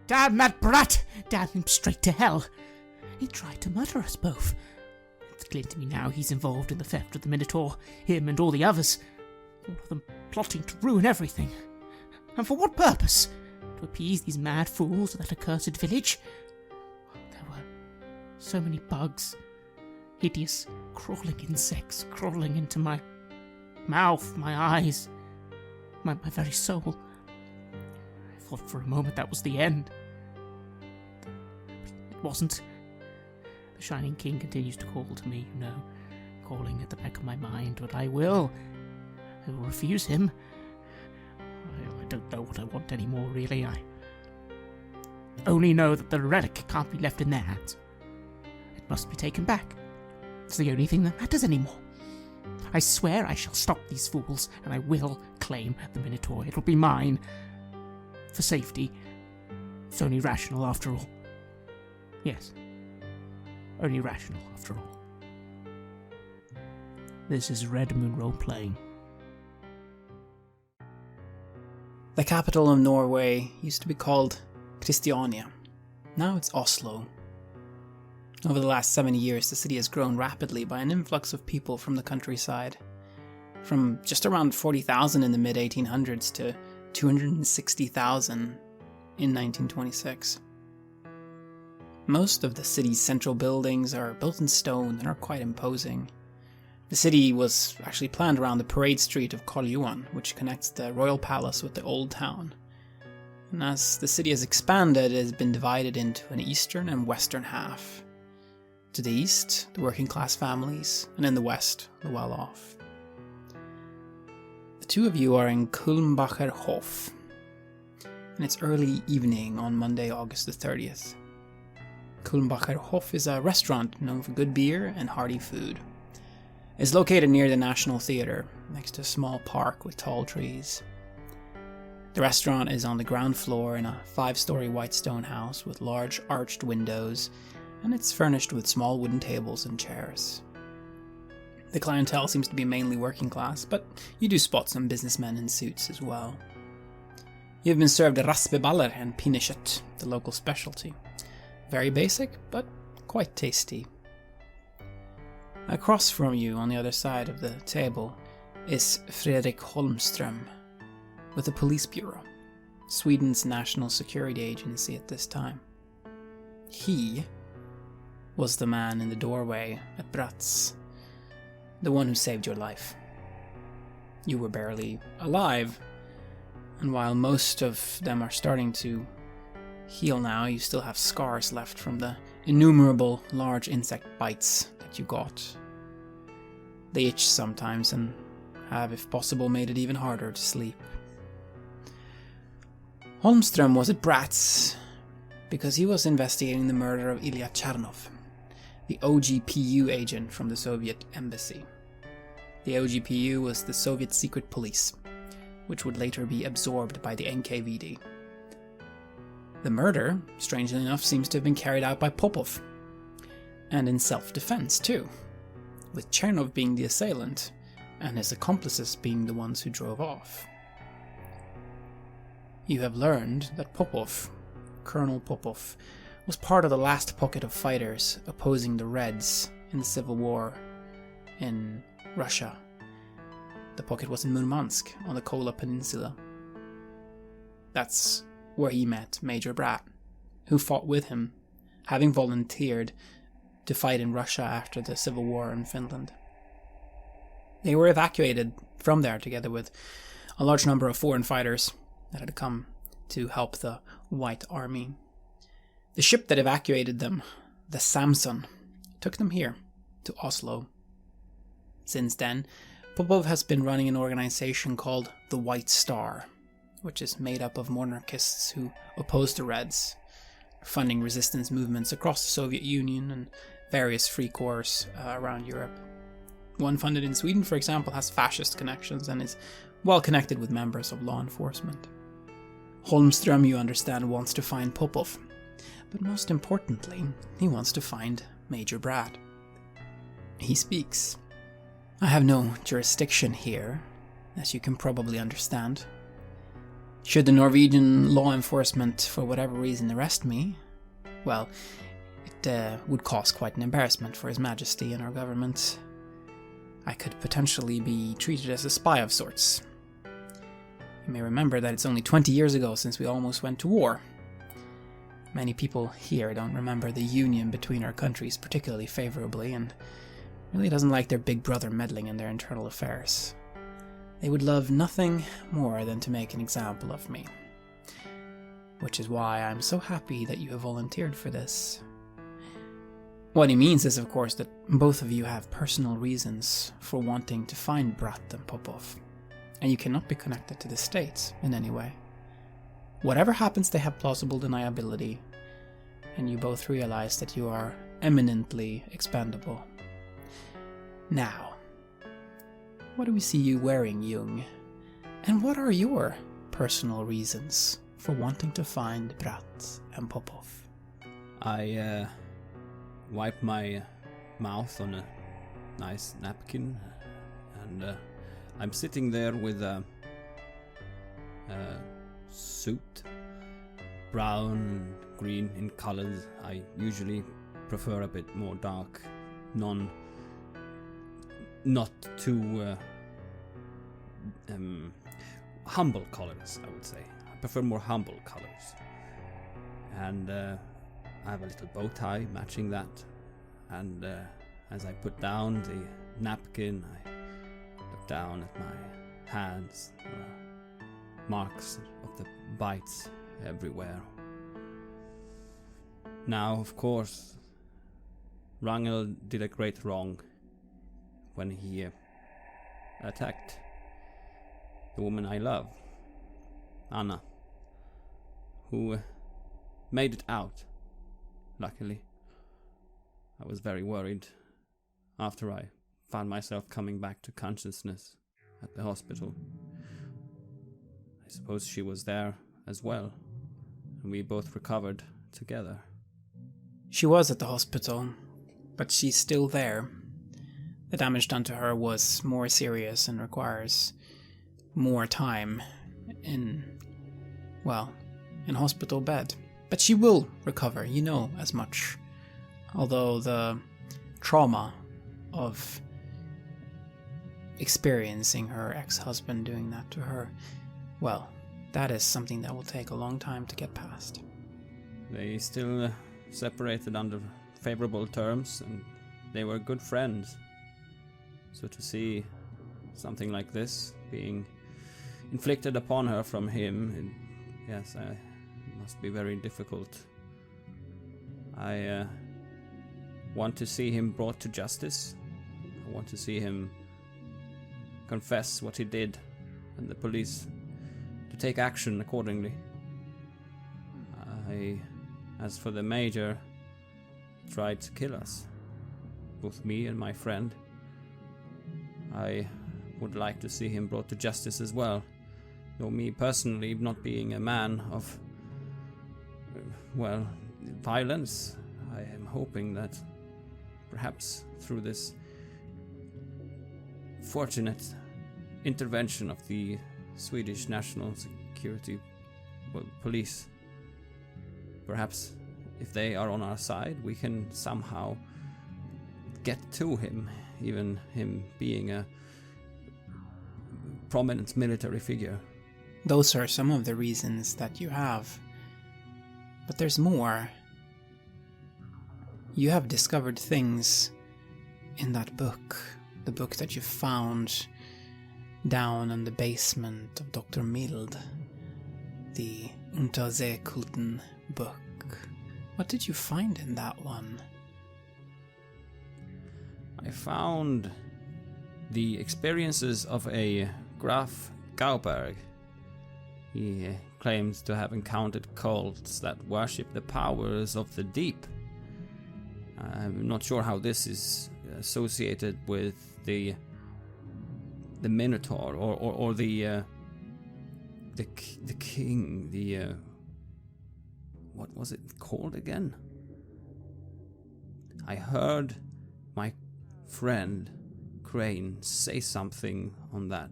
Damn that brat! Damn him straight to hell! He tried to murder us both. It's clear to me now he's involved in the theft of the Minotaur, him and all the others. All of them plotting to ruin everything. And for what purpose? To appease these mad fools of that accursed village? There were so many bugs, hideous, crawling insects crawling into my mouth, my eyes, my very soul. I thought for a moment that was the end. It wasn't. The Shining King continues to call to me, calling at the back of my mind, but I will refuse him. I don't know what I want anymore, really. I only know that the relic can't be left in their hands. It must be taken back. It's the only thing that matters anymore. I swear I shall stop these fools, and I will claim the Minotaur. It'll be mine. For safety. It's only rational, after all. Yes. Only rational, after all. This is Red Moon Role-Playing. The capital of Norway used to be called Christiania. Now it's Oslo. Over the last 70 years, the city has grown rapidly by an influx of people from the countryside. From just around 40,000 in the mid-1800s to 260,000 in 1926. Most of the city's central buildings are built in stone and are quite imposing. The city was actually planned around the parade street of Karl Johan, which connects the royal palace with the old town. And as the city has expanded, it has been divided into an eastern and western half. To the east, the working class families, and in the west, the well-off. The two of you are in Kulmbacher Hof, and it's early evening on Monday, August the 30th. Kulmbacher Hof is a restaurant known for good beer and hearty food. It's located near the National Theatre, next to a small park with tall trees. The restaurant is on the ground floor in a 5-story white stone house with large arched windows, and it's furnished with small wooden tables and chairs. The clientele seems to be mainly working class, but you do spot some businessmen in suits as well. You have been served raspeballer and pinnekjøtt, the local specialty. Very basic, but quite tasty. Across from you, on the other side of the table, is Fredrik Holmström, with the Police Bureau, Sweden's national security agency at this time. He was the man in the doorway at Bratz, the one who saved your life. You were barely alive, and while most of them are starting to heal now, you still have scars left from the innumerable large insect bites that you got. They itch sometimes and have, if possible, made it even harder to sleep. Holmström was at Bratz because he was investigating the murder of Ilya Chernov, the OGPU agent from the Soviet embassy. The OGPU was the Soviet secret police, which would later be absorbed by the NKVD. The murder, strangely enough, seems to have been carried out by Popov, and in self-defense too, with Chernov being the assailant, and his accomplices being the ones who drove off. You have learned that Popov, Colonel Popov, was part of the last pocket of fighters opposing the Reds in the Civil War in Russia. The pocket was in Murmansk on the Kola Peninsula. That's where he met Major Bratt, who fought with him, having volunteered to fight in Russia after the Civil War in Finland. They were evacuated from there together with a large number of foreign fighters that had come to help the White Army. The ship that evacuated them, the Samson, took them here, to Oslo. Since then, Popov has been running an organization called the White Star, which is made up of monarchists who oppose the Reds, funding resistance movements across the Soviet Union and various free corps around Europe. One funded in Sweden, for example, has fascist connections and is well connected with members of law enforcement. Holmström, you understand, wants to find Popov, but most importantly, he wants to find Major Bratt. He speaks. I have no jurisdiction here, as you can probably understand. Should the Norwegian law enforcement, for whatever reason, arrest me, well, it would cause quite an embarrassment for His Majesty and our government. I could potentially be treated as a spy of sorts. You may remember that it's only 20 years ago since we almost went to war. Many people here don't remember the union between our countries particularly favorably, and really doesn't like their big brother meddling in their internal affairs. They would love nothing more than to make an example of me. Which is why I'm so happy that you have volunteered for this. What he means is, of course, that both of you have personal reasons for wanting to find Brat and Popov, and you cannot be connected to the state in any way. Whatever happens, they have plausible deniability, and you both realize that you are eminently expendable. Now, what do we see you wearing, Ljung? And what are your personal reasons for wanting to find Brat and Popov? I wipe my mouth on a nice napkin, and I'm sitting there with a suit, brown and green in colors. I usually prefer a bit more dark, not too humble colors, I would say. I prefer more humble colors. And I have a little bow tie matching that. And as I put down the napkin, I look down at my hands. Marks of the bites everywhere. Now, of course, Rangel did a great wrong when he attacked the woman I love, Anna, who made it out, luckily. I was very worried after I found myself coming back to consciousness at the hospital. I suppose she was there as well, and we both recovered together. She was at the hospital, but she's still there. The damage done to her was more serious and requires more time in hospital bed. But she will recover, you know as much. Although the trauma of experiencing her ex-husband doing that to her, well, that is something that will take a long time to get past. They still separated under favorable terms, and they were good friends. So to see something like this being inflicted upon her from him, it must be very difficult. I want to see him brought to justice. I want to see him confess what he did, and the police to take action accordingly. As for the major, tried to kill us, both me and my friend. I would like to see him brought to justice as well. Though me personally, not being a man of, violence, I am hoping that perhaps through this fortunate intervention of the Swedish National Security Police, perhaps if they are on our side, we can somehow get to him, even him being a prominent military figure. Those are some of the reasons that you have. But there's more. You have discovered things in that book, the book that you found down in the basement of Dr. Mild, the Unterseekulten book. What did you find in that one? I found the experiences of a Graf Hagberg. He claims to have encountered cults that worship the powers of the deep. I'm not sure how this is associated with the Minotaur or the king, what was it called again? I heard my friend Crane say something on that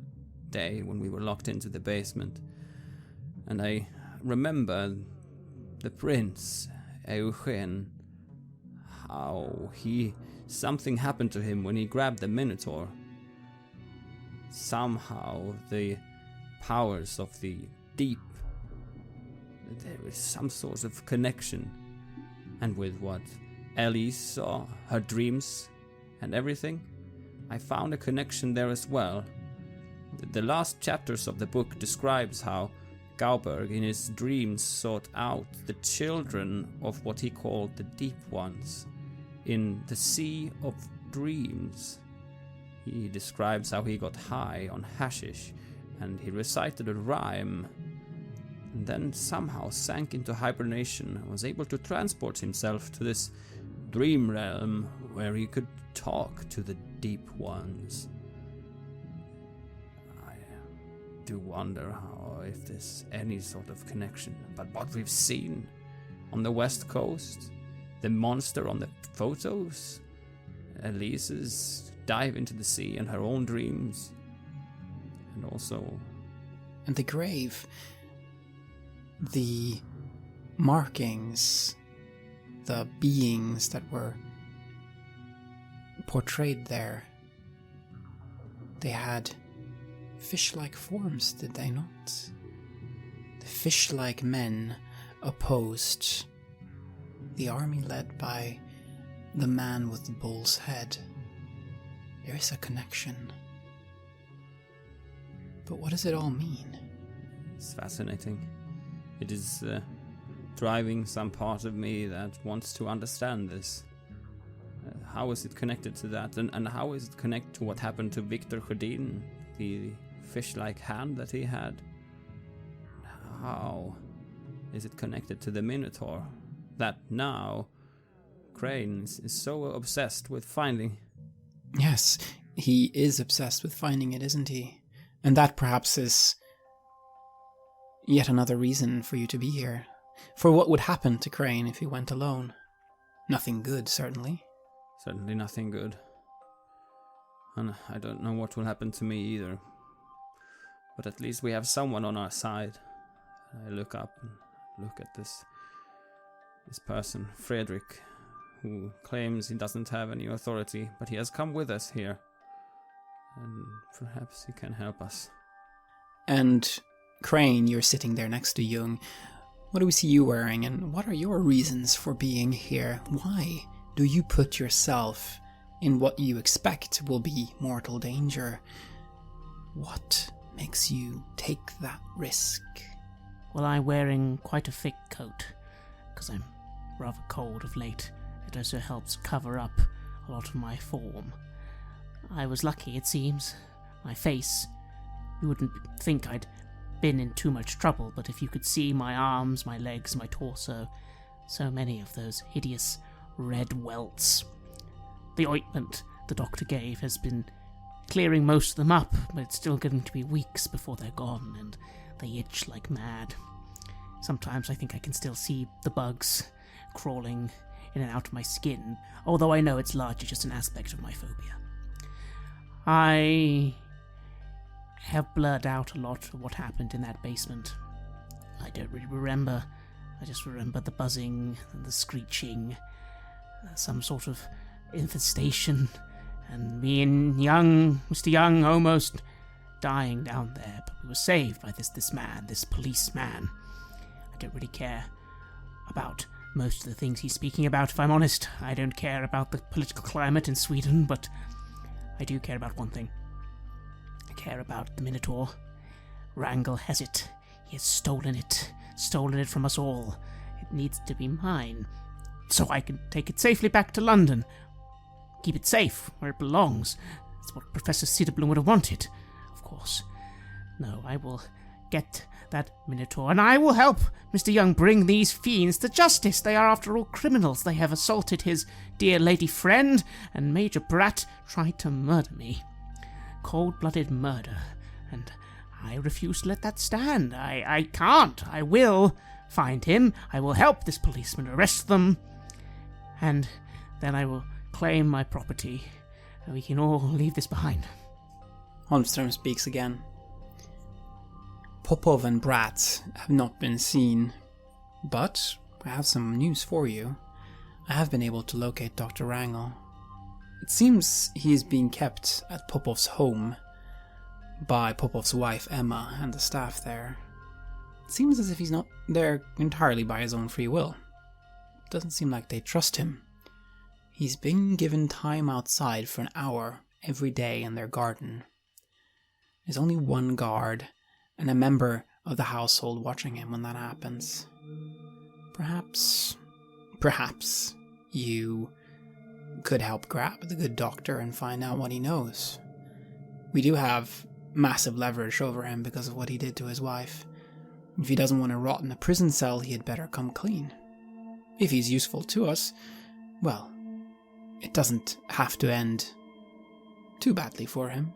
day when we were locked into the basement. And I remember the prince, Eugen, how something happened to him when he grabbed the Minotaur. Somehow the powers of the deep, there is some sort of connection. And with what Ellie saw, her dreams and everything, I found a connection there as well. The last chapters of the book describes how Hagberg in his dreams sought out the children of what he called the Deep Ones in the Sea of Dreams. He describes how he got high on hashish and he recited a rhyme and then somehow sank into hibernation and was able to transport himself to this dream realm where he could talk to the Deep Ones. I do wonder if there's any sort of connection, but what we've seen on the west coast, the monster on the photos, Elise's dive into the sea in her own dreams, and also... And the grave, the markings, the beings that were portrayed there, they had fish-like forms, did they not? The fish-like men opposed the army led by the man with the bull's head. There is a connection. But what does it all mean? It's fascinating. It is driving some part of me that wants to understand this. How is it connected to that? And how is it connected to what happened to Victor Godin, the fish-like hand that he had? How is it connected to the Minotaur that now Crane is so obsessed with finding? Yes, he is obsessed with finding it, isn't he? And that perhaps is yet another reason for you to be here. For what would happen to Crane if he went alone? Nothing good, certainly. Certainly nothing good. And I don't know what will happen to me either. But at least we have someone on our side. I look up and look at this person, Frederick, who claims he doesn't have any authority, but he has come with us here. And perhaps he can help us. And Crane, you're sitting there next to Ljung. What do we see you wearing, and what are your reasons for being here? Why do you put yourself in what you expect will be mortal danger? What makes you take that risk? Well, I'm wearing quite a thick coat, because I'm rather cold of late. It also helps cover up a lot of my form. I was lucky, it seems. My face, you wouldn't think I'd been in too much trouble, but if you could see my arms, my legs, my torso, so many of those hideous red welts. The ointment the doctor gave has been clearing most of them up, but it's still going to be weeks before they're gone, and they itch like mad. Sometimes I think I can still see the bugs crawling in and out of my skin, although I know it's largely just an aspect of my phobia. I have blurred out a lot of what happened in that basement. I don't really remember. I just remember the buzzing and the screeching, some sort of infestation, and me and Mr. Young almost dying down there, but we were saved by this policeman. I don't really care about most of the things he's speaking about, if I'm honest. I don't care about the political climate in Sweden, but I do care about one thing. I care about the Minotaur. Wrangel has it. He has stolen it from us all. It needs to be mine, so I can take it safely back to London. Keep it safe where it belongs. That's what Professor Siderblom would have wanted, of course. No, I will get that Minotaur, and I will help Mr. Young bring these fiends to justice. They are, after all, criminals. They have assaulted his dear lady friend, and Major Bratt tried to murder me. Cold-blooded murder, and I refuse to let that stand. I can't. I will find him. I will help this policeman arrest them, and then I will claim my property, and we can all leave this behind. Holmström speaks again. Popov and Brat have not been seen, but I have some news for you. I have been able to locate Dr. Wrangel. It seems he is being kept at Popov's home by Popov's wife Emma and the staff there. It seems as if he's not there entirely by his own free will. It doesn't seem like they trust him. He's been given time outside for an hour every day in their garden. There's only one guard and a member of the household watching him when that happens. Perhaps you could help grab the good doctor and find out what he knows. We do have massive leverage over him because of what he did to his wife. If he doesn't want to rot in a prison cell, he had better come clean. If he's useful to us, well, it doesn't have to end too badly for him.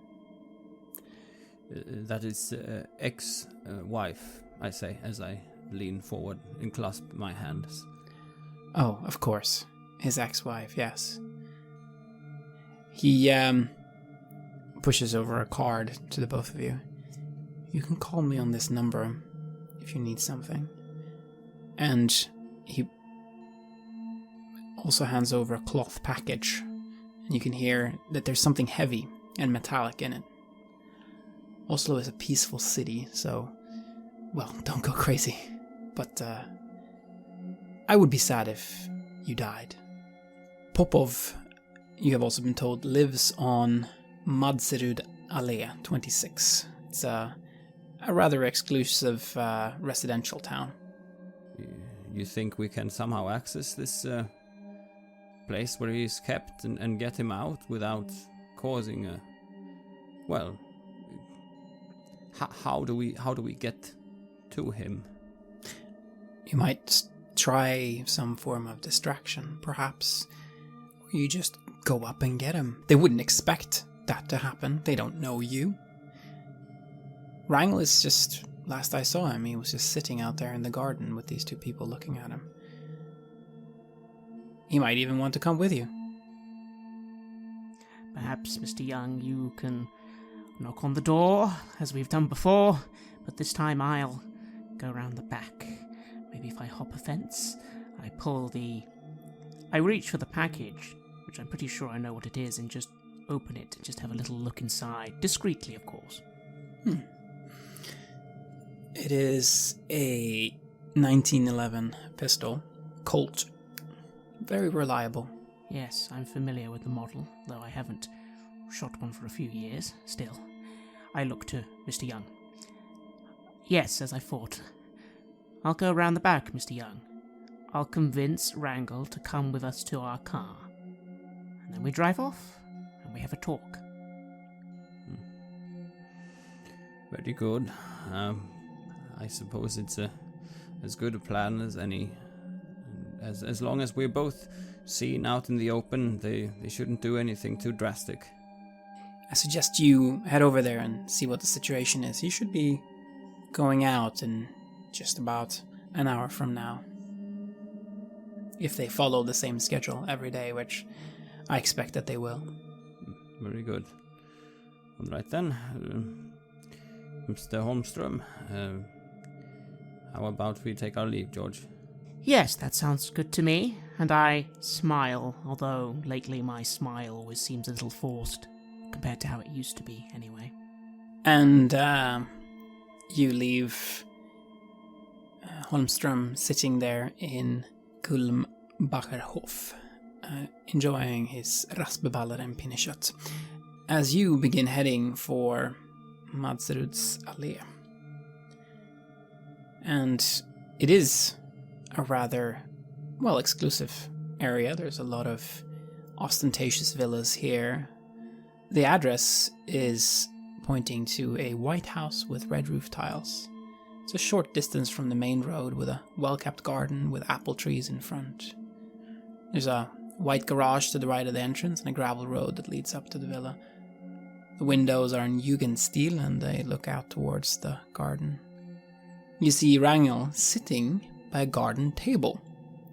That is ex-wife, I say, as I lean forward and clasp my hands. Oh, of course. His ex-wife, yes. He pushes over a card to the both of you. You can call me on this number if you need something. And he also hands over a cloth package. And you can hear that there's something heavy and metallic in it. Oslo is a peaceful city, so, well, don't go crazy. But I would be sad if you died. Popov, you have also been told, lives on Madserud Allé 26. It's a rather exclusive residential town. You think we can somehow access this place where he is kept and get him out without causing a... Well, how do we get to him? You might try some form of distraction, perhaps. Or you just go up and get him. They wouldn't expect that to happen. They don't know you. Wrangel is just... Last I saw him, he was just sitting out there in the garden with these two people looking at him. He might even want to come with you. Perhaps, Mr. Young, you can knock on the door, as we've done before, but this time I'll go round the back. Maybe if I hop a fence, I reach for the package, which I'm pretty sure I know what it is, and just open it and just have a little look inside. Discreetly, of course. It is a 1911 pistol. Colt. Very reliable. Yes, I'm familiar with the model, though I haven't shot one for a few years. Still, I look to Mr. Young. Yes, as I thought. I'll go round the back, Mr. Young. I'll convince Wrangel to come with us to our car. And then we drive off, and we have a talk. Very good. I suppose it's as good a plan as any. As long as we're both seen out in the open, they shouldn't do anything too drastic. I suggest you head over there and see what the situation is. You should be going out in just about an hour from now. If they follow the same schedule every day, which I expect that they will. Very good. All right then. Mr. Holmström, how about we take our leave, George? Yes, that sounds good to me, and I smile, although lately my smile always seems a little forced, compared to how it used to be, anyway. And you leave Holmström sitting there in Kulmbacherhof, enjoying his raspeballer and pinnekött, as you begin heading for Madseruds Allé. And it is a rather, well, exclusive area. There's a lot of ostentatious villas here. The address is pointing to a white house with red roof tiles. It's a short distance from the main road with a well-kept garden with apple trees in front. There's a white garage to the right of the entrance and a gravel road that leads up to the villa. The windows are in Jugendstil and they look out towards the garden. You see Wrangel sitting by a garden table,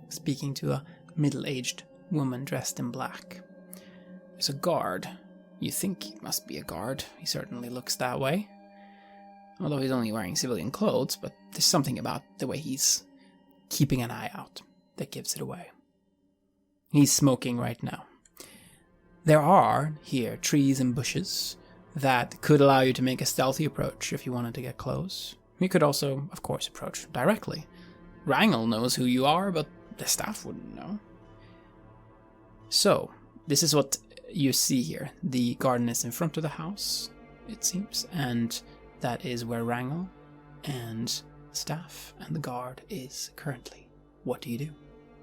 speaking to a middle-aged woman dressed in black. There's a guard. You think he must be a guard. He certainly looks that way. Although he's only wearing civilian clothes, but there's something about the way he's keeping an eye out that gives it away. He's smoking right now. There are here trees and bushes that could allow you to make a stealthy approach if you wanted to get close. You could also, of course, approach directly. Wrangel knows who you are, but the staff wouldn't know. So, this is what you see here. The garden is in front of the house, it seems, and that is where Wrangel and the staff and the guard is currently. What do you do?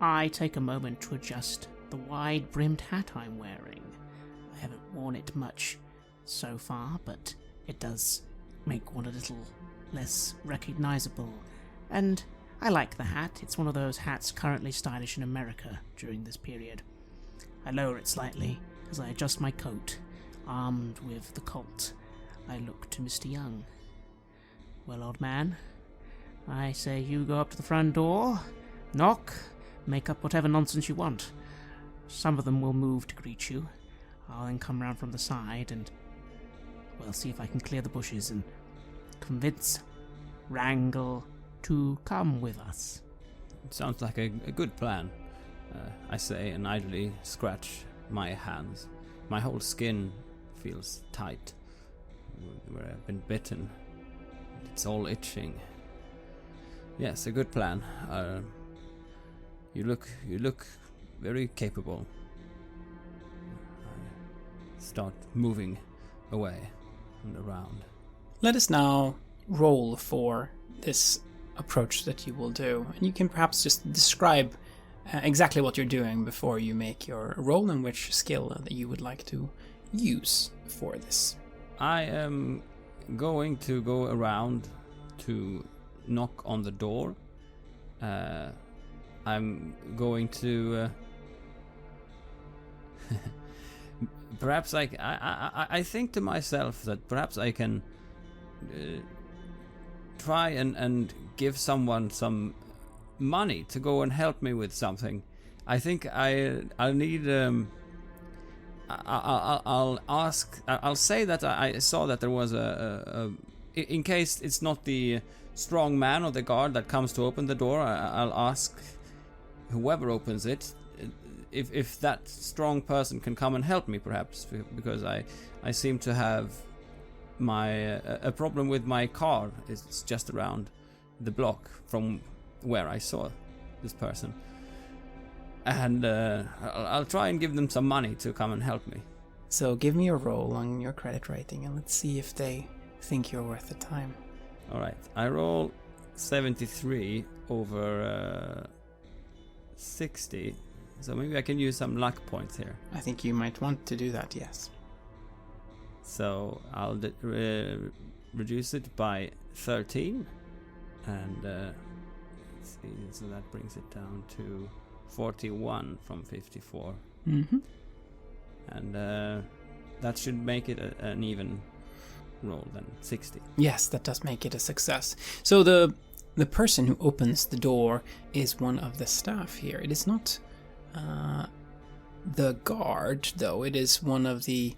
I take a moment to adjust the wide-brimmed hat I'm wearing. I haven't worn it much so far, but it does make one a little less recognizable. And I like the hat. It's one of those hats currently stylish in America during this period. I lower it slightly as I adjust my coat. Armed with the Colt, I look to Mr. Young. Well, old man, I say you go up to the front door, knock, make up whatever nonsense you want. Some of them will move to greet you. I'll then come round from the side and, well, see if I can clear the bushes and convince Wrangel to come with us. It sounds like a good plan, I say, and idly scratch my hands. My whole skin feels tight, where I've been bitten. It's all itching. Yes, a good plan. You look very capable. I start moving away and around. Let us now roll for this approach that you will do. And you can perhaps just describe exactly what you're doing before you make your roll and which skill that you would like to use for this. I am going to go around to knock on the door. I'm going to perhaps I think to myself that perhaps I can try and give someone some money to go and help me with something. I think I'll need I'll ask. I'll say that I saw that there was a in case it's not the strong man or the guard that comes to open the door. I'll ask whoever opens it if that strong person can come and help me, perhaps, because I seem to have a problem with my car. It's just around the block from where I saw this person. And I'll try and give them some money to come and help me. So give me a roll on your credit rating and let's see if they think you're worth the time. Alright, I roll 73 over 60. So maybe I can use some luck points here. I think you might want to do that, yes. So I'll reduce it by 13. And let's see, so that brings it down to 41 from 54. Mm-hmm. And that should make it an even roll than 60. Yes, that does make it a success. So the person who opens the door is one of the staff here. It is not the guard, though. It is one of the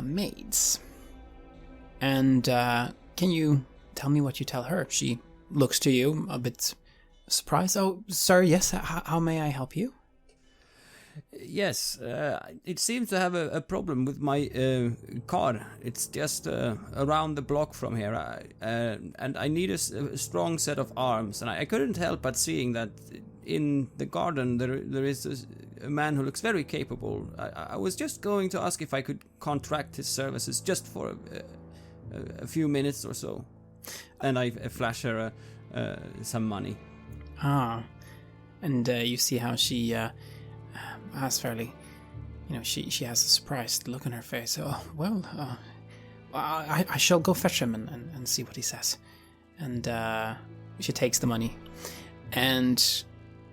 maids. And can you tell me what you tell her? She looks to you a bit surprised. Oh, sir, yes, how may I help you? Yes, it seems to have a problem with my car. It's just around the block from here, and I need a strong set of arms. And I couldn't help but seeing that in the garden there is a man who looks very capable. I was just going to ask if I could contract his services just for a few minutes or so. And I flash her some money. And you see how she has fairly, she has a surprised look on her face. Oh, well, I shall go fetch him and see what he says. And she takes the money and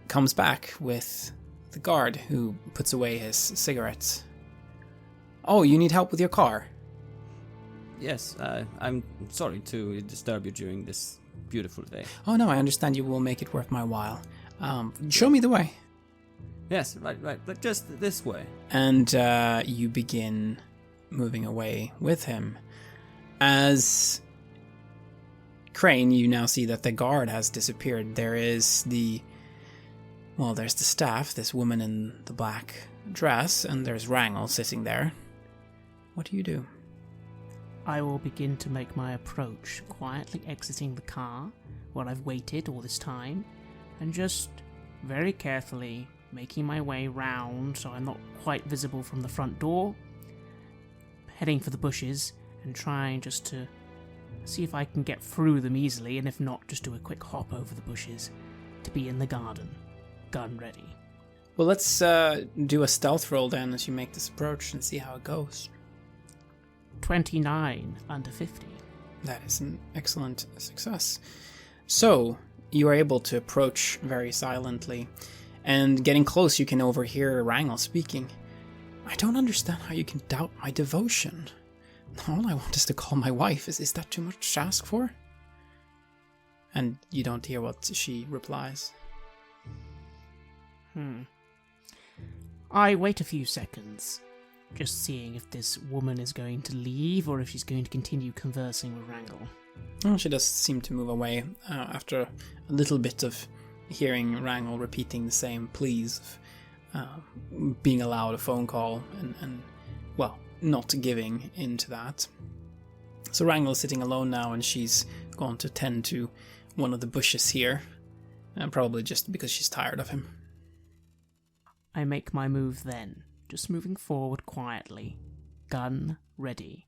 comes back with the guard, who puts away his cigarettes. Oh, you need help with your car? Yes, I'm sorry to disturb you during this beautiful day. Oh no, I understand you will make it worth my while. Show me the way. Yes, right, but just this way. And you begin moving away with him. As Crane, you now see that the guard has disappeared. There's the staff, this woman in the black dress, and there's Wrangel sitting there. What do you do? I will begin to make my approach, quietly exiting the car where I've waited all this time, and just very carefully making my way round so I'm not quite visible from the front door, heading for the bushes and trying just to see if I can get through them easily, and if not, just do a quick hop over the bushes to be in the garden, gun ready. Well, let's do a stealth roll then as you make this approach and see how it goes. 29 under 50. That is an excellent success. So, you are able to approach very silently, and getting close you can overhear Wrangel speaking. I don't understand how you can doubt my devotion. All I want is to call my wife. Is that too much to ask for? And you don't hear what she replies. I wait a few seconds, just seeing if this woman is going to leave or if she's going to continue conversing with Wrangel. Well, she does seem to move away after a little bit of hearing Wrangel repeating the same pleas of being allowed a phone call and not giving in to that. So Wrangel is sitting alone now, and she's gone to tend to one of the bushes here, and probably just because she's tired of him. I make my move then, just moving forward quietly, gun ready.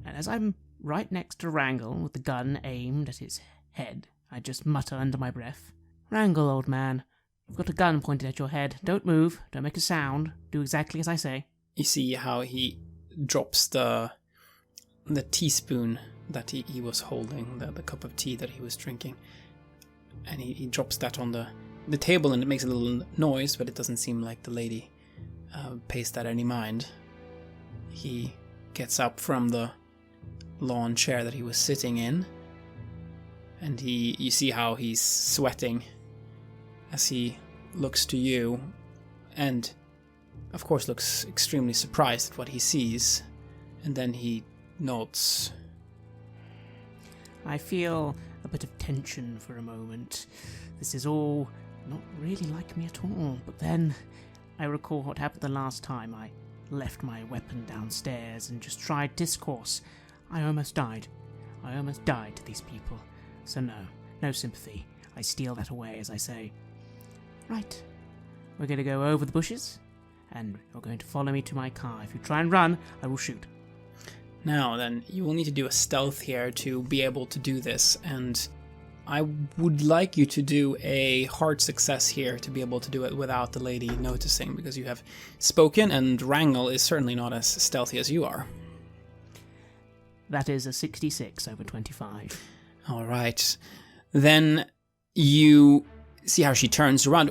And as I'm right next to Wrangel with the gun aimed at his head, I just mutter under my breath, "Wrangel, old man, you've got a gun pointed at your head. Don't move, don't make a sound, do exactly as I say." You see how he drops the teaspoon that he was holding, the cup of tea that he was drinking, and he drops that on the table, and it makes a little noise, but it doesn't seem like the lady pays that any mind. He gets up from the lawn chair that he was sitting in, and you see how he's sweating as he looks to you, and of course looks extremely surprised at what he sees, and then he nods. I feel a bit of tension for a moment. This is all not really like me at all, but then I recall what happened the last time I left my weapon downstairs and just tried discourse. I almost died. I almost died to these people. So no sympathy. I steal that away as I say, "Right, we're going to go over the bushes, and you're going to follow me to my car. If you try and run, I will shoot." Now then, you will need to do a stealth here to be able to do this, and I would like you to do a hard success here to be able to do it without the lady noticing, because you have spoken, and Wrangel is certainly not as stealthy as you are. That is a 66 over 25. Alright. Then you see how she turns around.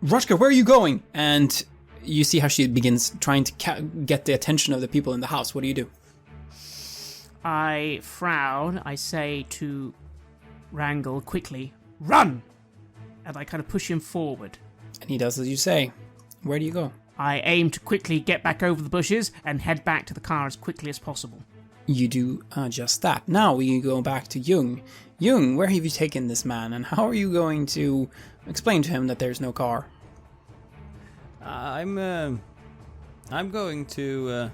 Rutger, where are you going? And you see how she begins trying to get the attention of the people in the house. What do you do? I frown. I say to Wrangel quickly, "Run!" And I kind of push him forward. And he does as you say. Where do you go? I aim to quickly get back over the bushes and head back to the car as quickly as possible. You do just that. Now we go back to Ljung. Ljung, where have you taken this man, and how are you going to explain to him that there's no car? I'm going to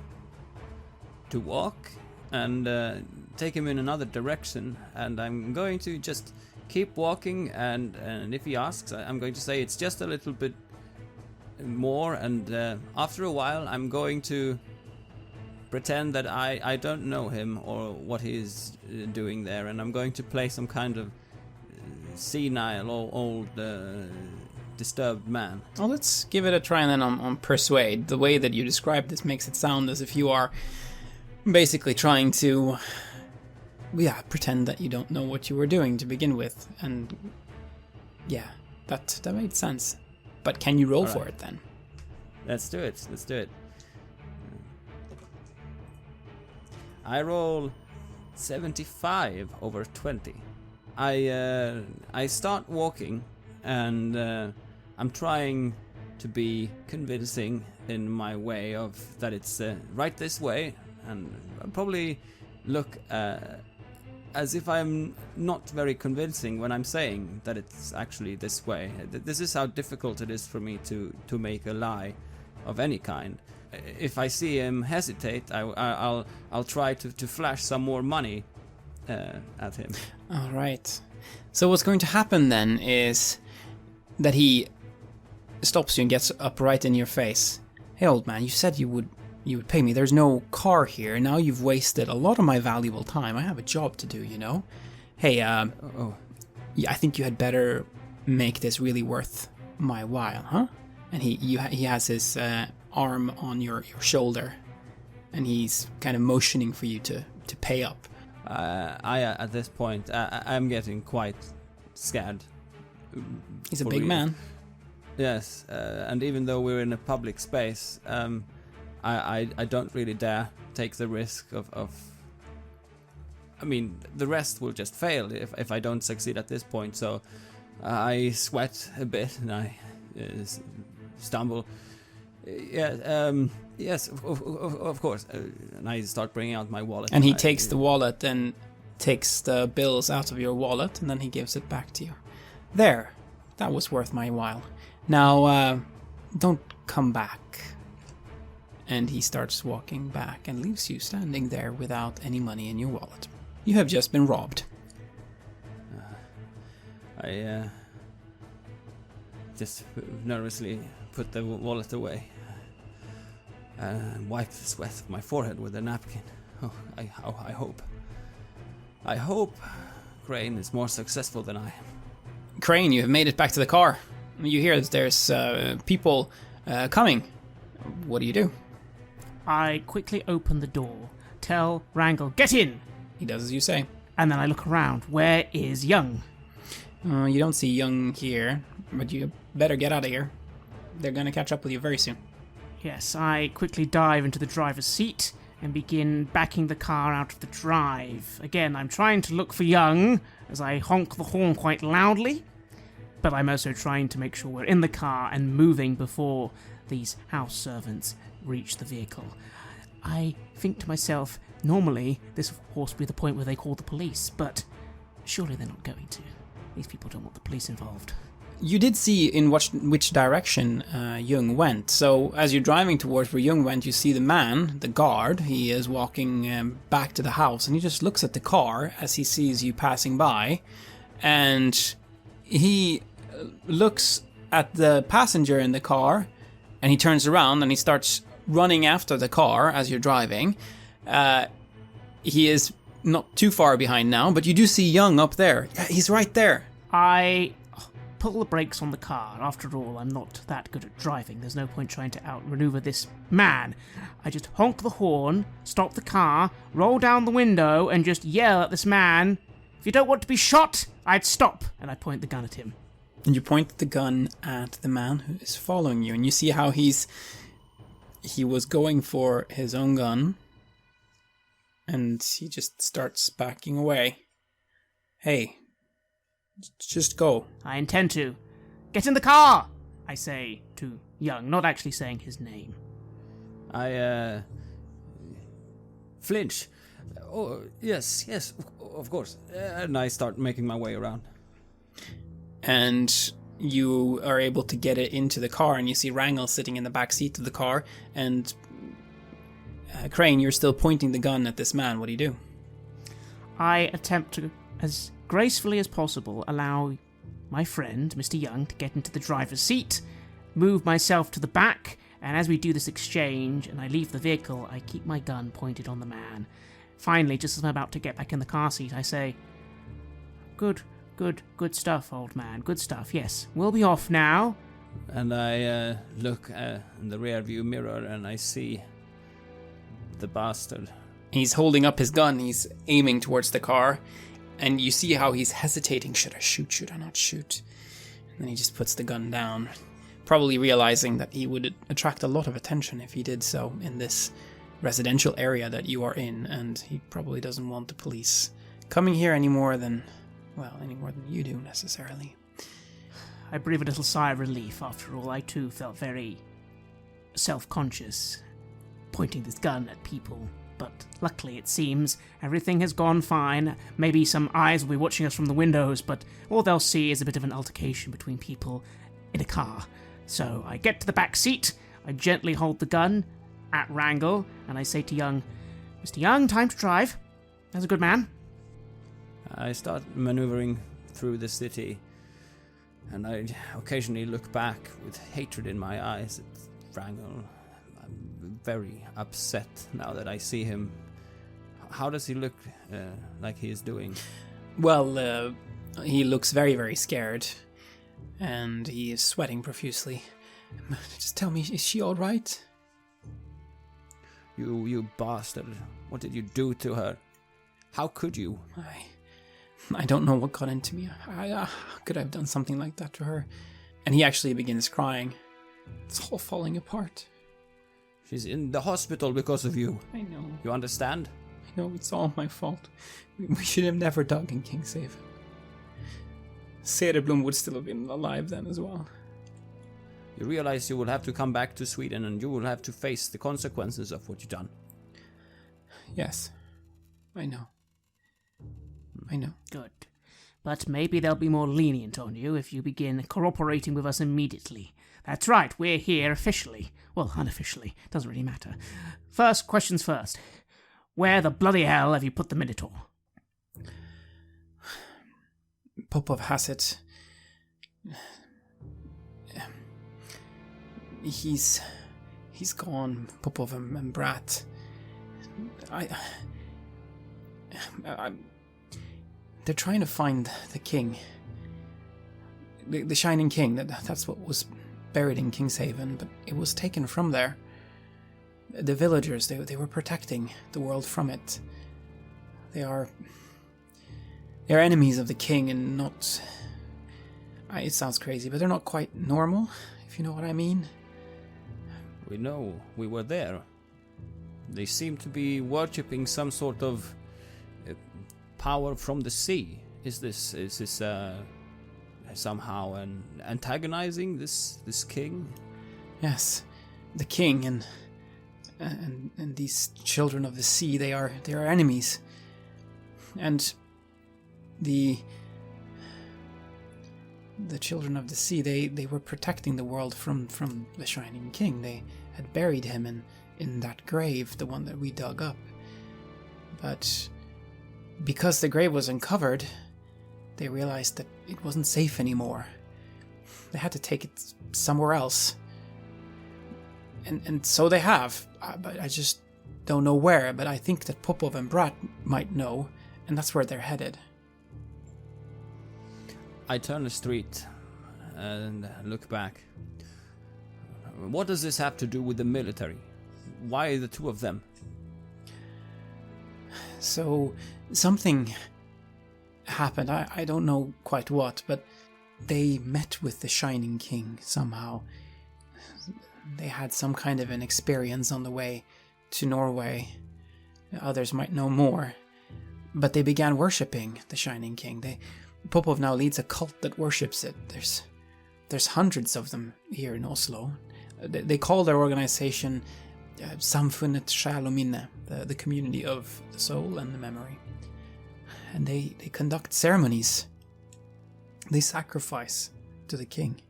walk and take him in another direction, and I'm going to just keep walking, and if he asks, I'm going to say it's just a little bit more, and after a while I'm going to pretend that I don't know him or what he's doing there, and I'm going to play some kind of senile or old disturbed man. Well, let's give it a try then on persuade. The way that you describe this makes it sound as if you are basically trying to pretend that you don't know what you were doing to begin with, and that made sense. But can you roll for it then? Let's do it. I roll 75 over 20. I start walking, and I'm trying to be convincing in my way of that it's right this way, and I'll probably look as if I'm not very convincing when I'm saying that it's actually this way. This is how difficult it is for me to make a lie of any kind. If I see him hesitate, I'll try to flash some more money at him. All right. So what's going to happen then is that he stops you and gets up right in your face. Hey, old man, you said you would pay me. There's no car here. Now you've wasted a lot of my valuable time. I have a job to do, you know? Hey, yeah, I think you had better make this really worth my while, huh? And he has his arm on your shoulder, and he's kind of motioning for you to pay up. At this point, I'm getting quite scared. He's a big man. Yes, and even though we're in a public space, I don't really dare take the risk of... I mean, the rest will just fail if I don't succeed at this point, so I sweat a bit and I stumble. Yes, of course. And I start bringing out my wallet. And he takes the wallet and takes the bills out of your wallet, and then he gives it back to you. There, that was worth my while. Now, don't come back. And he starts walking back and leaves you standing there without any money in your wallet. You have just been robbed. I just nervously put the wallet away and wiped the sweat of my forehead with a napkin. Oh, I hope Crane is more successful than I am. Crane, you have made it back to the car. You hear that there's people coming. What do? I quickly open the door, tell Wrangle, get in! He does as you say. And then I look around. Where is Ljung? You don't see Ljung here, but you better get out of here. They're going to catch up with you very soon. Yes, I quickly dive into the driver's seat and begin backing the car out of the drive. Again, I'm trying to look for Ljung as I honk the horn quite loudly, but I'm also trying to make sure we're in the car and moving before these house servants reach the vehicle. I think to myself, normally this of course would be the point where they call the police, but surely they're not going to. These people don't want the police involved. You did see in which direction Ljung went. So as you're driving towards where Ljung went, you see the man, the guard. He is walking back to the house, and he just looks at the car as he sees you passing by, and he looks at the passenger in the car, and he turns around and he starts running after the car as you're driving. He is not too far behind now, but you do see Ljung up there. Yeah, he's right there. I pull the brakes on the car. After all, I'm not that good at driving. There's no point trying to outmaneuver this man. I just honk the horn, stop the car, roll down the window, and just yell at this man, "If you don't want to be shot, I'd stop." And I point the gun at him. And you point the gun at the man who is following you, and you see how he was going for his own gun, and he just starts backing away. Hey, just go. I intend to. Get in the car, I say to Ljung, not actually saying his name. I flinch. Oh, yes, of course. And I start making my way around. And you are able to get it into the car, and you see Wrangle sitting in the back seat of the car, and Crane, you're still pointing the gun at this man. What do you do? I attempt to, as gracefully as possible, allow my friend, Mr. Ljung, to get into the driver's seat, move myself to the back, and as we do this exchange and I leave the vehicle, I keep my gun pointed on the man. Finally, just as I'm about to get back in the car seat, I say, Good stuff, old man, good stuff, yes. We'll be off now. And I look in the rear view mirror and I see the bastard. He's holding up his gun, he's aiming towards the car, and you see how he's hesitating. Should I shoot? Should I not shoot? And then he just puts the gun down, probably realizing that he would attract a lot of attention if he did so in this residential area that you are in, and he probably doesn't want the police coming here any more than you do necessarily. I breathe a little sigh of relief. After all, I too felt very self-conscious, pointing this gun at people but luckily it seems everything has gone fine. Maybe some eyes will be watching us from the windows, but all they'll see is a bit of an altercation between people in a car. So I get to the back seat, I gently hold the gun at Wrangle, and I say to Young, Mr. Young, time to drive. That's a good man. I start maneuvering through the city, and I occasionally look back with hatred in my eyes at Wrangle. I'm very upset now that I see him. How does he look like he is doing? Well, he looks very, very scared, and he is sweating profusely. Just tell me, is she all right? You bastard. What did you do to her? How could you? I don't know what got into me. How could I have done something like that to her? And he actually begins crying. It's all falling apart. She's in the hospital because of you. I know. You understand? I know, it's all my fault. We should have never dug in Kingshaven. Cereblom would still have been alive then as well. You realize you will have to come back to Sweden and you will have to face the consequences of what you've done. Yes. I know. I know. Good. But maybe they'll be more lenient on you if you begin cooperating with us immediately. That's right, we're here officially. Well, unofficially. Doesn't really matter. First, questions first. Where the bloody hell have you put the Minotaur? Popov has it. He's gone, Popov and Brat. They're trying to find the king. The Shining King, that's what was buried in Kingshaven, but it was taken from there. The villagers, they were protecting the world from it. They're enemies of the king and not... It sounds crazy, but they're not quite normal, if you know what I mean. We know. We were there. They seem to be worshipping some sort of power from the sea. Is this somehow antagonizing this king? Yes, the king and these children of the sea. They are enemies, and the children of the sea. They were protecting the world from the Shining King. They had buried him in that grave, the one that we dug up. But because the grave was uncovered, they realized that it wasn't safe anymore. They had to take it somewhere else. And so they have. But I just don't know where. But I think that Popov and Brat might know, and that's where they're headed. I turn the street and look back. What does this have to do with the military? Why the two of them? So, something happened. I don't know quite what, but they met with the Shining King somehow. They had some kind of an experience on the way to Norway. Others might know more. But they began worshipping the Shining King. Popov now leads a cult that worships it. There's hundreds of them here in Oslo. They call their organization Samfunnet Själ och Minne, the community of the soul and the memory. And they conduct ceremonies. They sacrifice to the king.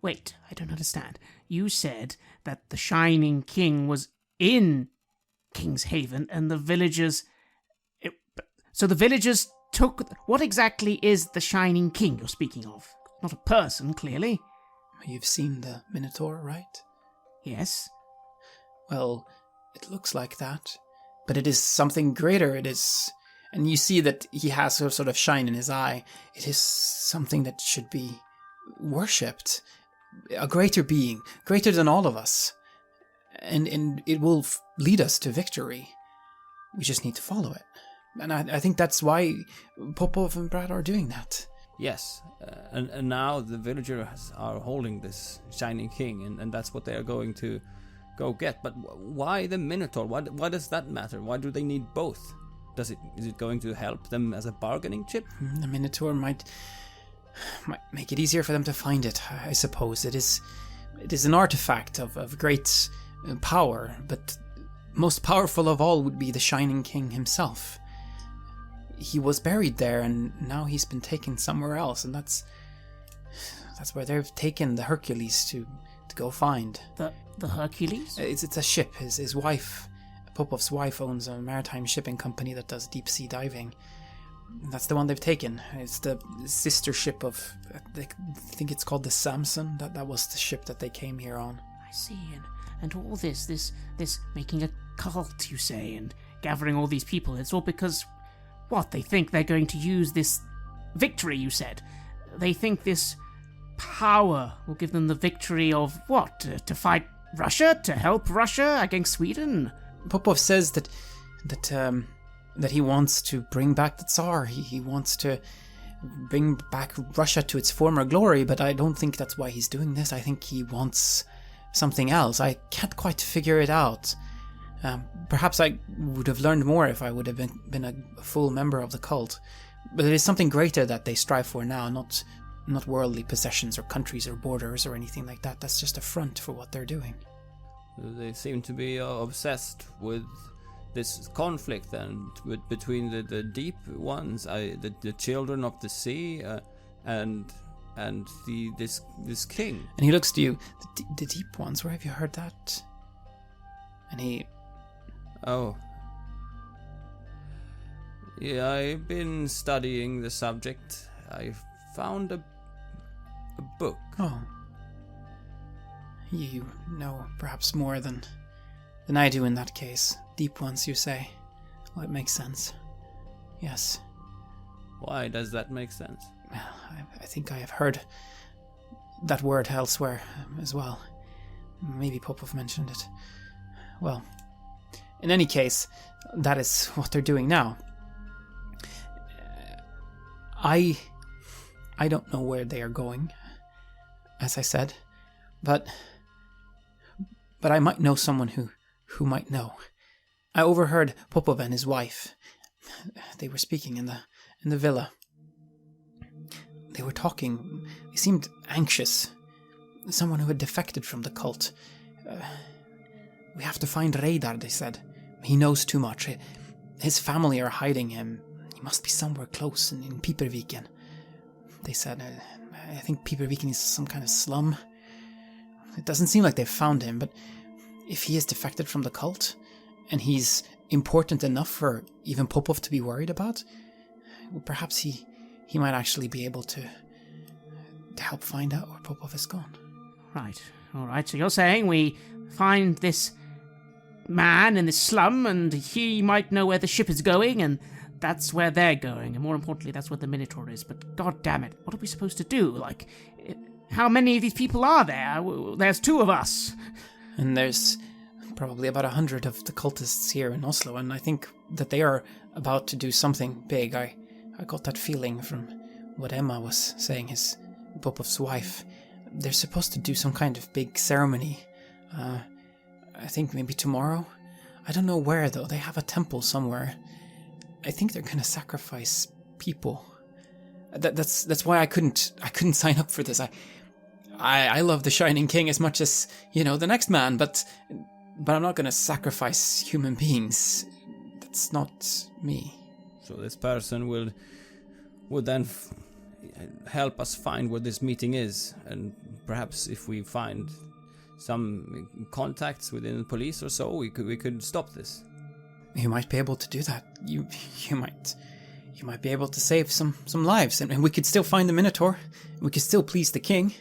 Wait, I don't understand. You said that the Shining King was in Kingshaven and the villagers... So the villagers took... What exactly is the Shining King you're speaking of? Not a person, clearly. You've seen the Minotaur, right? Yes. Well, it looks like that. But it is something greater. It is... And you see that he has a sort of shine in his eye. It is something that should be worshipped. A greater being, greater than all of us. And it will lead us to victory. We just need to follow it. And I think that's why Popov and Brad are doing that. Yes, and now the villagers are holding this Shining King, and that's what they are going to go get. But why the Minotaur? Why does that matter? Why do they need both? Is it going to help them as a bargaining chip? The Minotaur might make it easier for them to find it, I suppose. It is an artifact of great power, but most powerful of all would be the Shining King himself. He was buried there, and now he's been taken somewhere else, and that's where they've taken the Hercules to go find. The Hercules? It's a ship. His wife, Popov's wife, owns a maritime shipping company that does deep sea diving. That's the one they've taken. It's the sister ship of, I think it's called the Samson. That was the ship that they came here on. I see, and all this making a cult, you say, and gathering all these people, it's all because, what, they think they're going to use this victory, you said? They think this power will give them the victory of what? To fight Russia? To help Russia against Sweden? Popov says that he wants to bring back the Tsar. He wants to bring back Russia to its former glory, but I don't think that's why he's doing this. I think he wants something else. I can't quite figure it out. Perhaps I would have learned more if I would have been a full member of the cult. But it is something greater that they strive for now, not worldly possessions or countries or borders or anything like that. That's just a front for what they're doing. They seem to be obsessed with this conflict then between the deep ones, the children of the sea, and this king. And he looks to you. The deep ones. Where have you heard that? And he. Oh. Yeah, I've been studying the subject. I found a book. Oh. You know perhaps more than I do in that case. Deep ones, you say. Well, it makes sense. Yes. Why does that make sense? Well, I think I have heard that word elsewhere as well. Maybe Popov mentioned it. Well, in any case, that is what they're doing now. I don't know where they are going, as I said, but I might know someone who might know. I overheard Popov and his wife. They were speaking in the villa. They were talking. They seemed anxious. Someone who had defected from the cult. We have to find Reidar, they said. He knows too much. His family are hiding him. He must be somewhere close in Piperviken. They said, I think Piperviken is some kind of slum. It doesn't seem like they've found him, but if he has defected from the cult, and he's important enough for even Popov to be worried about, well, perhaps he might actually be able to help find out where Popov has gone. Right, alright, so you're saying we find this man in this slum, and he might know where the ship is going, and that's where they're going, and more importantly, that's where the Minotaur is. But god damn it, what are we supposed to do? Like, how many of these people are there? There's 2 of us. And there's probably about 100 of the cultists here in Oslo, and I think that they are about to do something big. I got that feeling from what Emma was saying, his Popov's wife. They're supposed to do some kind of big ceremony. I think maybe tomorrow. I don't know where though. They have a temple somewhere. I think they're gonna sacrifice people. That's why I couldn't sign up for this. I love the Shining King as much as, the next man, but I'm not gonna sacrifice human beings. That's not me. So this person would then help us find where this meeting is, and perhaps if we find some contacts within the police or so, we could stop this. You might be able to do that. You might be able to save some lives, and we could still find the Minotaur. We could still please the king.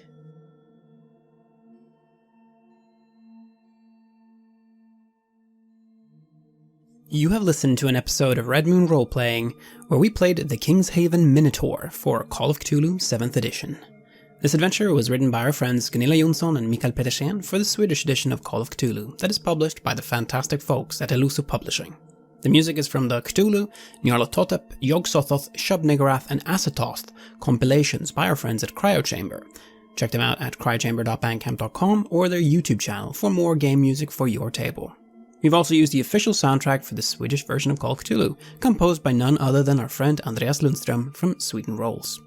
You have listened to an episode of Red Moon Roleplaying, where we played the Kingshaven Minotaur for Call of Cthulhu 7th edition. This adventure was written by our friends Gunilla, Jonsson and Petersen for the Swedish edition of Call of Cthulhu that is published by the fantastic folks at Eloso Publishing. The music is from the Cthulhu, Nyarlathotep, Yog-Sothoth, Shub-Niggurath and Acetoth compilations by our friends at Chaosium. Check them out at cryochamber.bandcamp.com or their YouTube channel for more game music for your table. We've also used the official soundtrack for the Swedish version of Call of Cthulhu, composed by none other than our friend Andreas Lundström from Sweden Rolls.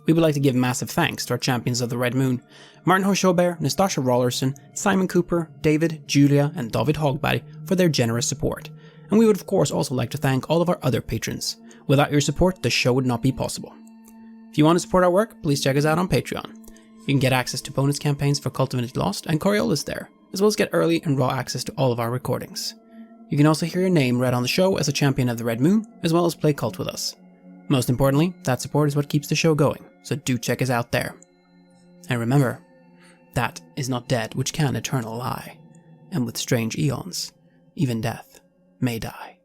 we would like to give massive thanks to our champions of the Red Moon, Martin Heuschober, Nastasia Raulerson, Simon Cooper, David, Julia, and David Hagberg for their generous support. And we would of course also like to thank all of our other patrons. Without your support, the show would not be possible. If you want to support our work, please check us out on Patreon. You can get access to bonus campaigns for Cult of Vintage Lost and Coriolis there, as well as get early and raw access to all of our recordings. You can also hear your name read on the show as a champion of the Red Moon, as well as play Cult with us. Most importantly, that support is what keeps the show going, so do check us out there. And remember, that is not dead which can eternal lie, and with strange eons, even death may die.